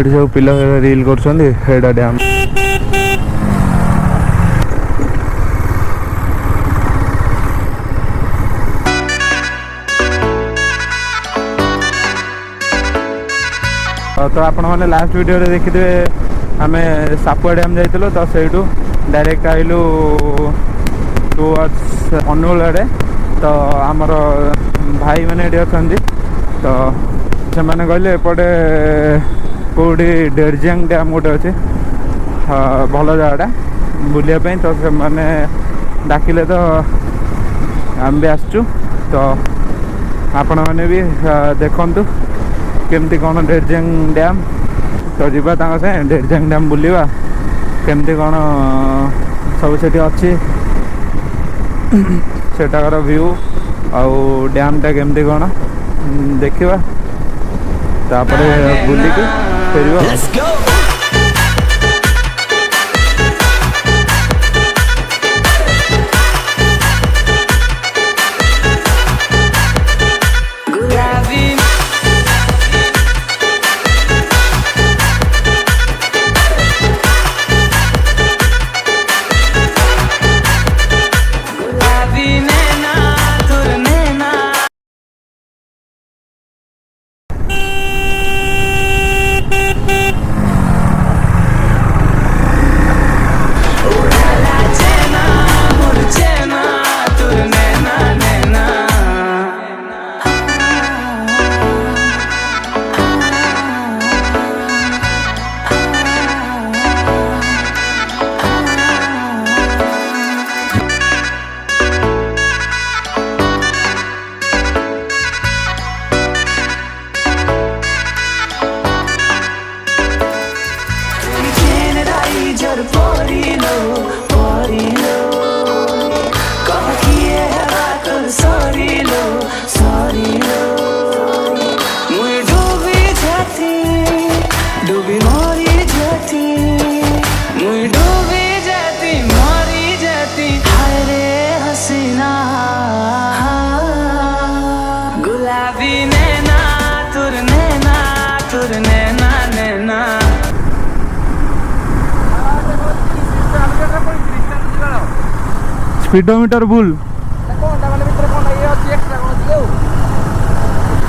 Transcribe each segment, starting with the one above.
सब पिला रील कर डैम तो आपण मैंने लास्ट वीडियो देखिथे आम सापुआ डैम जाइलु तो सहीठू डायरेक्ट आइलु टुवर्ड्स अनुगुल आड़े तो आमर भाई मैंने ये अच्छा तो से मैंने कहले एपटे कौटी डेरजांग डैम गोटे अच्छे हाँ भल जगटा बुलायापी तो से मैंने डाकिले तो आम भी आसचु तो आपण मैंने भी देखु केमती कौन डेरजांग डैम तो जीवा से डेरजांग डैम बुलवा केमती कौन सब से अच्छी सेटाकर व्यू आउ डैमटा केमती कौन देखा तापर बुलिक फेर स्पीडोमीटर बुल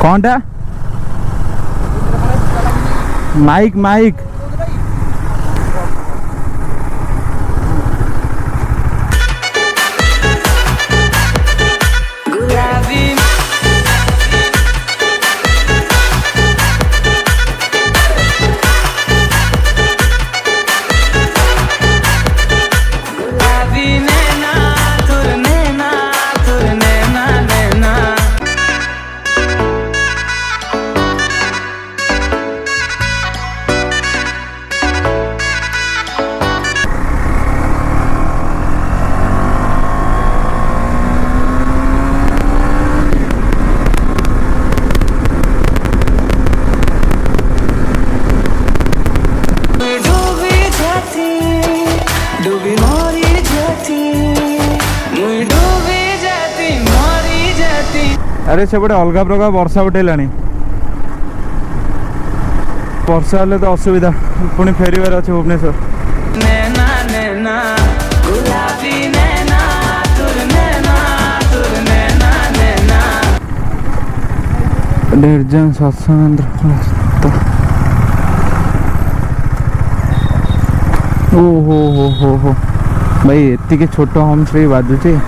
कौन टा माइक माइक अरे से बड़े अलग प्रकार वर्षा उठेला वर्षा हेल्ले तो असुविधा पुणी फेरबार अच्छे भुवनेश्वर डेरजांग सत्संग हो भाई एति छोट होम स्टे बाजुची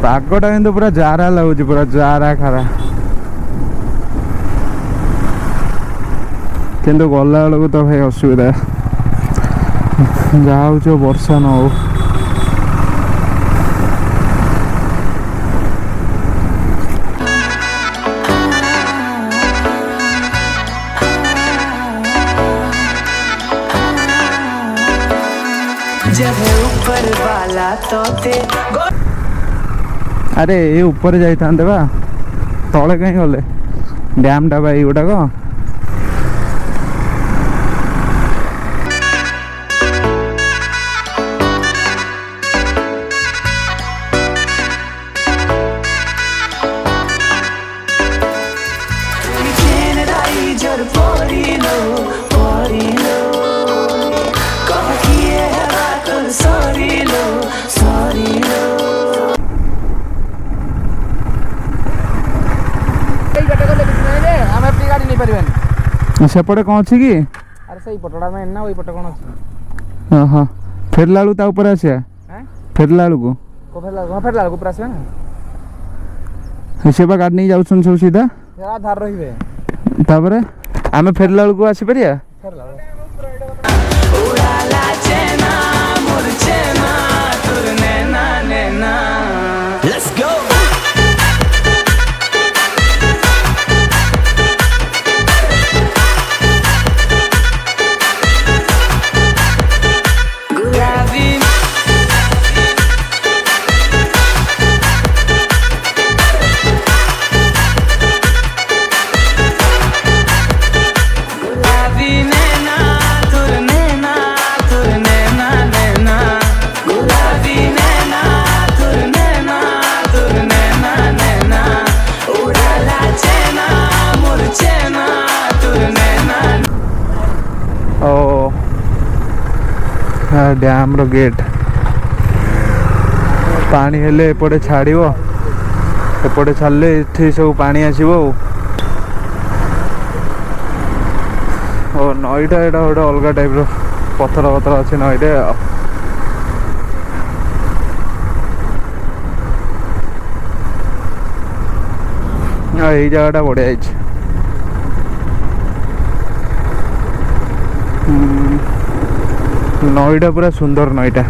पागटा किंतु पूरा जारा लगुच पूरा जारा खारा किंतु गला बेलू तो भाई असुविधा जाऊँ वर्षा न हो जब ऊपर वाला तो अरे ये ऊपर जाइए बा तले कहीं गले डैम टा भाई गुटाक डेंजर परिलो परिलो कह किए बात सरिलो सरिलो गाड़ी नहीं पारे सेपटे कौन अच्छी कि अरे सही पटड़ा में ना वही पट कौन अच्छी हाँ हाँ फेरला बेलू ता ऊपर आसिया फेरला बेलू को फेरला को पूरा आसबे ना से गाड़ी नहीं जाऊँ सब सीधा धार रही तापर आम फेरला बेलू आसी पारिया उड़ाला चेना मोर चेना तुर नैना नैना लेट्स गो डैम रो गेट पानी हेले एपटे छाड़िबो एपटे छाड़ले इथे सब पानी आसीबो और नईटा एटा गोटे अलग टाइप रो पथर पथर अच्छे नईटे यही जगह बढ़िया है नईटा पूरा सुंदर नईटा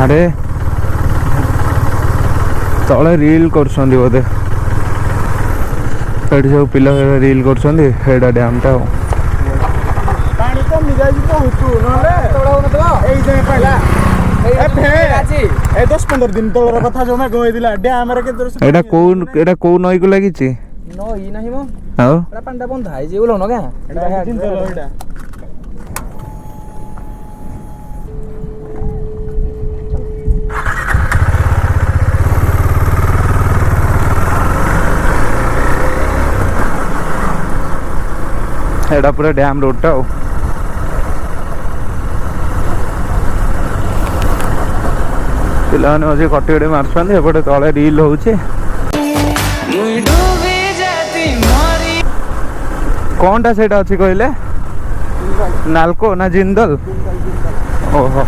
अरे तले रील कर बोधे सब पिला रील कर डैम टा दस 15 दिन तलर कथा जो मैं कहला डैम रे के एटा को नई को लागि छि नई नाही मो हां एटा पांडा बंद हाई जे बोलो न का एटा दिन तलर एटा एटा पूरा डैम रोड टा पिलाने कटे मार्चन एपटे तले रील होचे कौन टा सेटा अच्छी कहले नालको ना जिंदल ओहो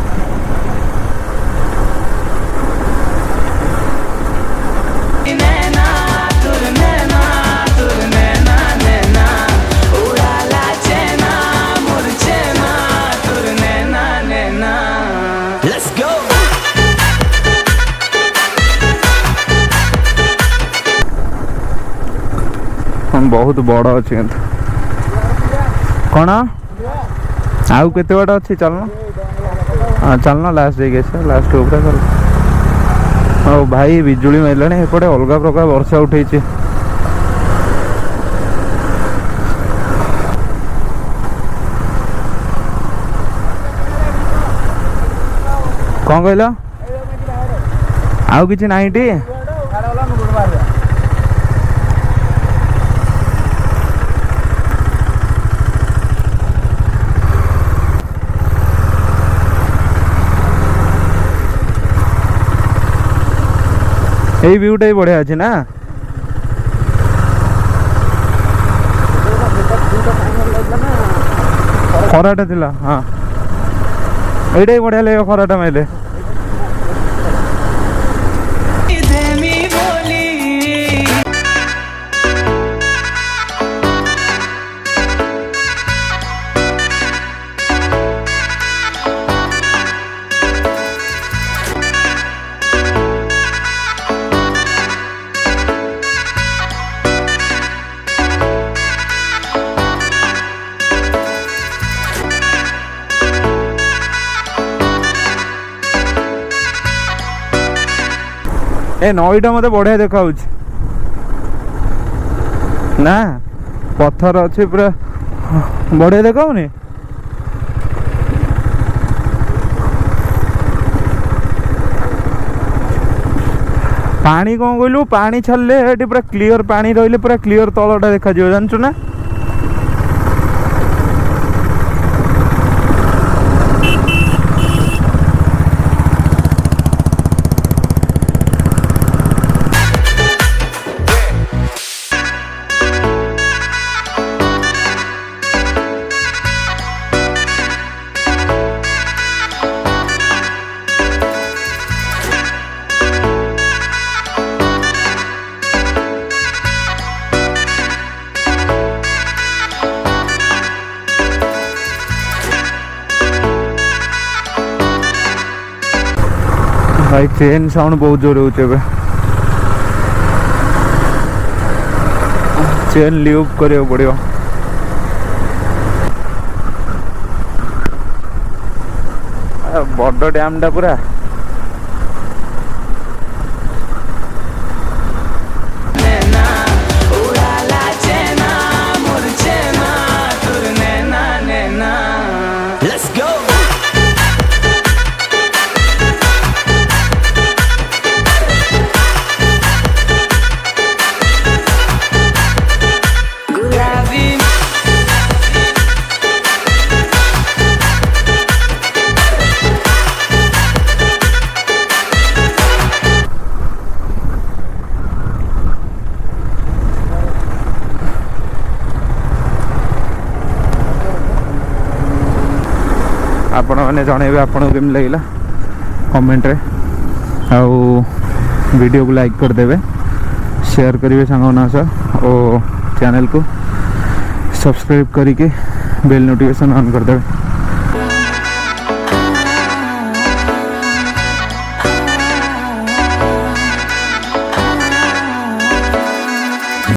बहुत बड़ अच्छी कौन आउ केते बाट अच्छी चलना हाँ चलना लास्ट जाइए लास्ट ऊपर चल हाँ भाई बिजुली मारे एपटे अलग प्रकार वर्षा उठे कौन कहल आउ कि ना এই ভিউটাই বড়িয়া আছে না খরাটা ଥିଲା ହଁ এইটাই বড়িয়া লাগে খরাটা মাইলে ए नईटा मते बढ़िया देखा ना पत्थर अच्छे पूरा बढ़िया देखाऊनी पानी कौन कहलु पानी छाड़ले ये पूरा क्लीयर पानी रहिले पूरा क्लीयर तलटा देखा जानचु ना भाई चेन साउंड बहुत जोर हो चेन ल्यूप करियो पड़ियो बड़ डैम टा पूरा आपण मैंने जनइबे आपको केमी लगे कमेंट रे आउ वीडियो को लाइक करदेवे शेयर करेंगे सांगना सह और चैनल को सब्सक्राइब करके बेल नोटिफिकेशन ऑन करदेवे।